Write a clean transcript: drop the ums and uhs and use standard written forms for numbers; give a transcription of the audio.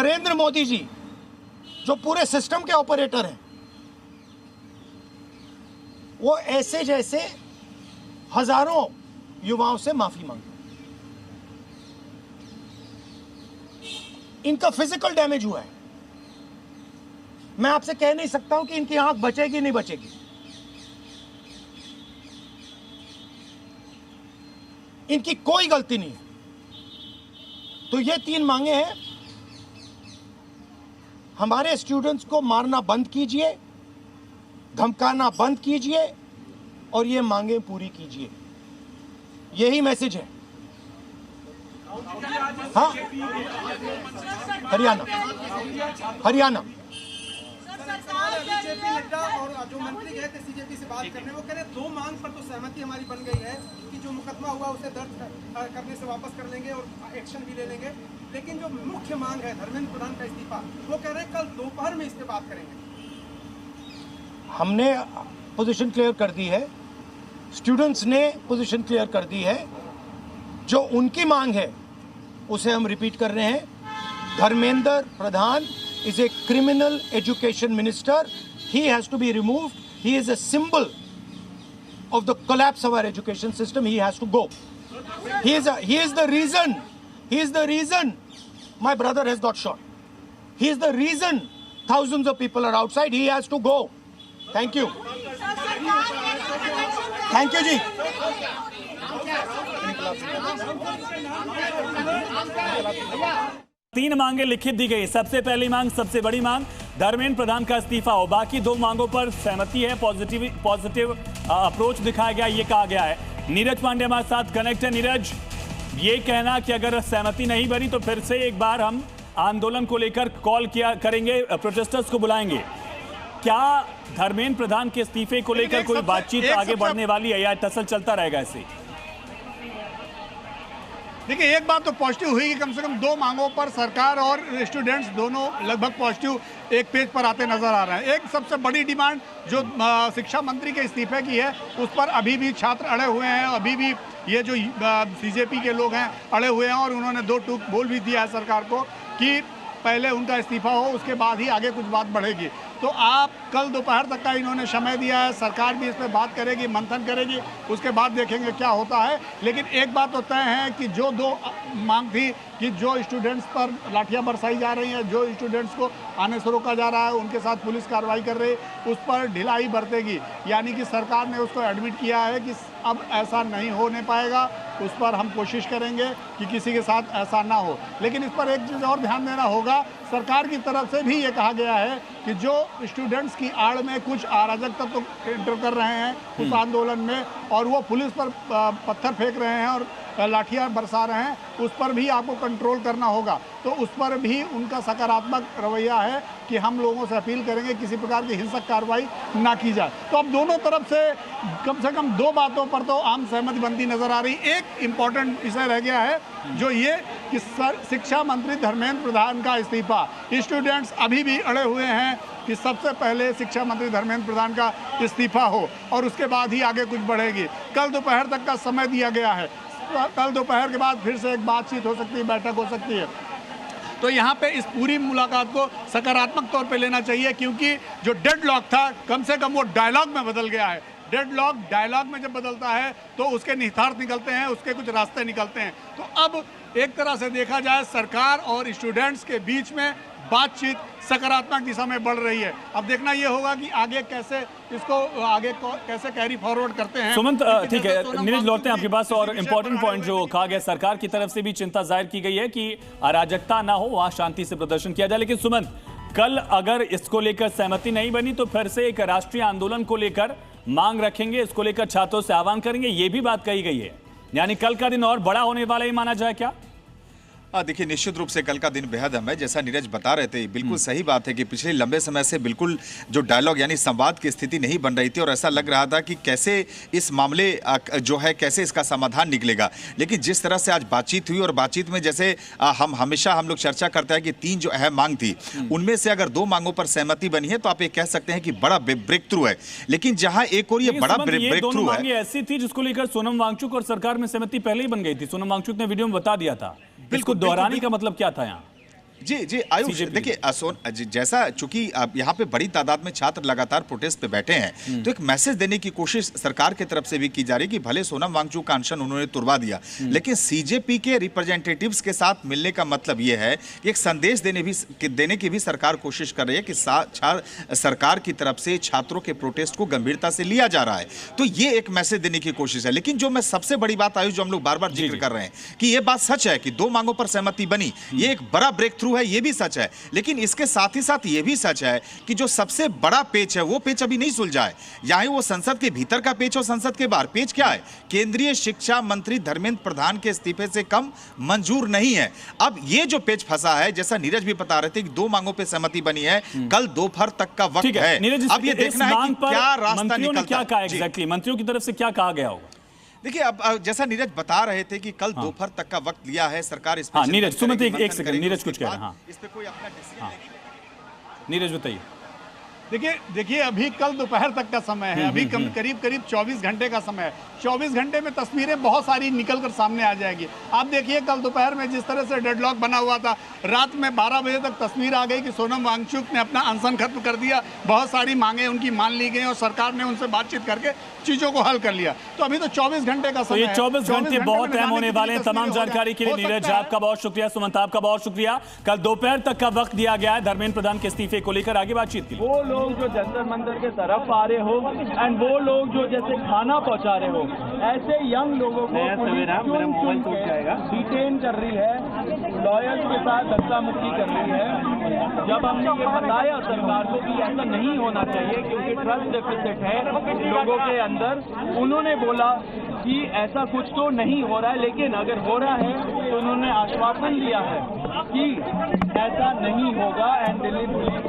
नरेंद्र मोदी जी जो पूरे सिस्टम के ऑपरेटर हैं, वो ऐसे जैसे हजारों युवाओं से माफी मांगे। इनका फिजिकल डैमेज हुआ है। मैं आपसे कह नहीं सकता हूं कि इनकी आंख बचेगी नहीं बचेगी। इनकी कोई गलती नहीं है। तो ये 3 मांगे हैं। हमारे स्टूडेंट्स को मारना बंद कीजिए, धमकाना बंद कीजिए और ये मांगे पूरी कीजिए। यही मैसेज है। हाँ, हरियाणा बीजेपी नेता और जो मंत्री गए थे सीजेपी से बात करने, वो कह रहे 2 मांग पर तो सहमति हमारी बन गई है कि जो मुकदमा हुआ उसे दर्ज करने से वापस कर लेंगे और एक्शन भी ले लेंगे, लेकिन जो मुख्य मांग है धर्मेंद्र प्रधान का इस्तीफा, वो कह रहे हैं कल दोपहर में इस पे बात करेंगे। हमने पोजीशन क्लियर कर दी है, स्टूडेंट्स ने पोजीशन क्लियर कर दी है। जो उनकी मांग है उसे हम रिपीट कर रहे हैं। Dharmendra Pradhan is a criminal education minister. He has to be removed. He is a symbol of the collapse of our education system. He has to go. He is the reason. He is the reason my brother has got shot. He is the reason thousands of people are outside. He has to go. Thank you. Thank you ji. 3 मांगे लिखित दी गई। सबसे पहली मांग, सबसे बड़ी मांग धर्मेंद्र प्रधान का इस्तीफा हो। बाकी 2 मांगों पर सहमति है, पॉजिटिव अप्रोच दिखाया गया, ये कहा गया है। नीरज पांडे हमारे साथ कनेक्ट है। नीरज, ये कहना कि अगर सहमति नहीं बनी तो फिर से एक बार हम आंदोलन को लेकर कॉल किया करेंगे, प्रोटेस्टर्स को बुलाएंगे। क्या धर्मेंद्र प्रधान के इस्तीफे को लेकर कोई बातचीत आगे बढ़ने वाली है या टसल चलता रहेगा ऐसे? देखिए, एक बात तो पॉजिटिव हुई कि कम से कम 2 मांगों पर सरकार और स्टूडेंट्स दोनों लगभग पॉजिटिव एक पेज पर आते नजर आ रहे हैं। एक सबसे बड़ी डिमांड जो शिक्षा मंत्री के इस्तीफे की है, उस पर अभी भी छात्र अड़े हुए हैं। अभी भी ये जो बीजेपी के लोग हैं अड़े हुए हैं और उन्होंने 2 टूक बोल भी दिया है सरकार को कि पहले उनका इस्तीफा हो, उसके बाद ही आगे कुछ बात बढ़ेगी। तो आप कल दोपहर तक का इन्होंने समय दिया है, सरकार भी इस पर बात करेगी, मंथन करेगी, उसके बाद देखेंगे क्या होता है। लेकिन एक बात तो तय है कि जो 2 मांग थी कि जो स्टूडेंट्स पर लाठियां बरसाई जा रही हैं, जो स्टूडेंट्स को आने से रोका जा रहा है, उनके साथ पुलिस कार्रवाई कर रही है, उस पर ढिलाई बरतेगी। यानी कि सरकार ने उसको एडमिट किया है कि अब ऐसा नहीं होने पाएगा, उस पर हम कोशिश करेंगे कि किसी के साथ ऐसा ना हो। लेकिन इस पर एक चीज़ और ध्यान देना होगा, सरकार की तरफ से भी ये कहा गया है कि जो स्टूडेंट्स की आड़ में कुछ अराजक तत्व तो एंटर कर रहे हैं उस आंदोलन में और वो पुलिस पर पत्थर फेंक रहे हैं और लाठियां बरसा रहे हैं, उस पर भी आपको कंट्रोल करना होगा। तो उस पर भी उनका सकारात्मक रवैया है कि हम लोगों से अपील करेंगे किसी प्रकार की हिंसक कार्रवाई ना की जाए। तो अब दोनों तरफ से कम 2 बातों पर तो आम सहमति बनती नजर आ रही। एक इम्पॉर्टेंट विषय रह गया है जो ये कि शिक्षा मंत्री धर्मेंद्र प्रधान का इस्तीफा। स्टूडेंट्स अभी भी अड़े हुए हैं कि सबसे पहले शिक्षा मंत्री धर्मेंद्र प्रधान का इस्तीफा हो और उसके बाद ही आगे कुछ बढ़ेगी। कल दोपहर तक का समय दिया गया है। कल दोपहर के बाद फिर से एक बातचीत हो सकती है, बैठक हो सकती है। तो यहाँ पे इस पूरी मुलाकात को सकारात्मक तौर पे लेना चाहिए, क्योंकि जो डेडलॉक था कम से कम वो डायलॉग में बदल गया है। डेडलॉक डायलॉग में जब बदलता है तो उसके निहितार्थ निकलते हैं, उसके कुछ रास्ते निकलते हैं। तो अब एक तरह से देखा जाए सरकार और स्टूडेंट्स के बीच में बातचीत सकारात्मक दिशा में बढ़ रही है। अब देखना ये होगा कि आगे कैसे इसको कैसे कैरी फॉरवर्ड करते हैं। सुमंत, ठीक है, नीरज लौटते हैं आपके पास। और इम्पोर्टेंट पॉइंट जो कहा गया, सरकार की तरफ से भी चिंता जाहिर की गई है कि अराजकता ना हो, वहां शांति से प्रदर्शन किया जाए। लेकिन सुमंत, कल अगर इसको लेकर सहमति नहीं बनी तो फिर से एक राष्ट्रीय आंदोलन को लेकर मांग रखेंगे, इसको लेकर छात्रों से आह्वान करेंगे, ये भी बात कही गई है। यानी कल का दिन और बड़ा होने वाला ही माना जाए क्या? देखिए, निश्चित रूप से कल का दिन बेहद अहम है। जैसा नीरज बता रहे थे, बिल्कुल सही बात है कि पिछले लंबे समय से बिल्कुल जो डायलॉग यानी संवाद की स्थिति नहीं बन रही थी और ऐसा लग रहा था कि कैसे इस मामले जो है कैसे इसका समाधान निकलेगा। लेकिन जिस तरह से आज बातचीत हुई और बातचीत में जैसे हम लोग चर्चा करते हैं कि 3 जो अहम मांग थी उनमें से अगर 2 मांगों पर सहमति बनी है तो आप ये कह सकते हैं कि बड़ा ब्रेक थ्रू है। लेकिन जहां एक और ये बड़ा ब्रेक थ्रू है, ऐसी थी जिसको लेकर सोनम वांगचुक और सरकार में सहमति पहले ही बन गई थी। सोनम वांगचुक ने वीडियो में बता दिया था। इसको दोहराने का मतलब क्या था यहाँ? जी जी आयुष, देखिए जैसा चूंकि यहाँ पे बड़ी तादाद में छात्र लगातार प्रोटेस्ट पे बैठे हैं, तो एक मैसेज देने की कोशिश सरकार की तरफ से भी की जा रही है कि भले सोनम वांगचुक का अनशन उन्होंने तुड़वा दिया, लेकिन सीजेपी के रिप्रेजेंटेटिव्स के साथ मिलने का मतलब ये है कि एक संदेश देने की भी सरकार कोशिश कर रही है कि सरकार की तरफ से छात्रों के प्रोटेस्ट को गंभीरता से लिया जा रहा है। तो ये एक मैसेज देने की कोशिश है। लेकिन जो मैं सबसे बड़ी बात आयुष, जो हम लोग बार बार जिक्र कर रहे हैं कि ये बात सच है कि 2 मांगों पर सहमति बनी, ये एक बड़ा ब्रेक थ्रू है, ये भी सच है। लेकिन इसके साथ ही साथ ये भी सच है कि जो सबसे बड़ा पेच है वो पेच अभी नहीं सुलझा है। यहां वो संसद के भीतर का पेच और संसद के बाहर पेच क्या है? केंद्रीय शिक्षा मंत्री धर्मेंद्र प्रधान के इस्तीफे से कम मंजूर नहीं है। अब ये जो पेच फंसा है, जैसा नीरज भी बता रहे थे कि 2 मांगों पर सहमति बनी है, कल दोपहर तक का वक्त है। अब ये देखना है कि क्या रास्ता निकलता है। एग्जैक्टली मंत्रियों की तरफ से क्या कहा गया होगा? देखिए, अब जैसा नीरज बता रहे थे कि कल दोपहर तक का वक्त लिया है सरकार। इस हाँ नीरज, सुमित एक सेकंड, नीरज कुछ कह रहे हैं। हाँ इस पे कोई अपना डिसीजन लेगी। नीरज बताइए। देखिए अभी कल दोपहर तक का समय है, अभी करीब 24 घंटे का समय है। 24 घंटे में तस्वीरें बहुत सारी निकल कर सामने आ जाएगी। आप देखिए कल दोपहर में जिस तरह से डेडलॉक बना हुआ था, रात में 12 बजे तक तस्वीर आ गई कि सोनम वांगचुक ने अपना अनशन खत्म कर दिया, बहुत सारी मांगे उनकी मान ली गई और सरकार ने उनसे बातचीत करके चीजों को हल कर लिया। तो अभी तो 24 घंटे का समय है। 24 घंटे बहुत अहम होने वाले हैं। तमाम जानकारी के लिए नीरज आपका बहुत शुक्रिया, सुमंत आपका बहुत शुक्रिया। कल दोपहर तक का वक्त दिया गया है धर्मेंद्र प्रधान के इस्तीफे को लेकर आगे बातचीत के लिए। वो लोग जो जंतर मंदिर के तरफ आ रहे हो एंड वो लोग जो जैसे खाना पहुंचा रहे हो, ऐसे यंग लोगों को डिटेन कर रही है, लॉयर्स के साथ धक्का मुक्की कर रही है। जब हमने ये बताया सरकार को कि ऐसा नहीं होना चाहिए क्योंकि ट्रस्ट डेफिसिट है लोगों के अंदर, उन्होंने बोला कि ऐसा कुछ तो नहीं हो रहा है, लेकिन अगर हो रहा है तो उन्होंने आश्वासन दिया है कि ऐसा नहीं होगा एंड दिल्ली पुलिस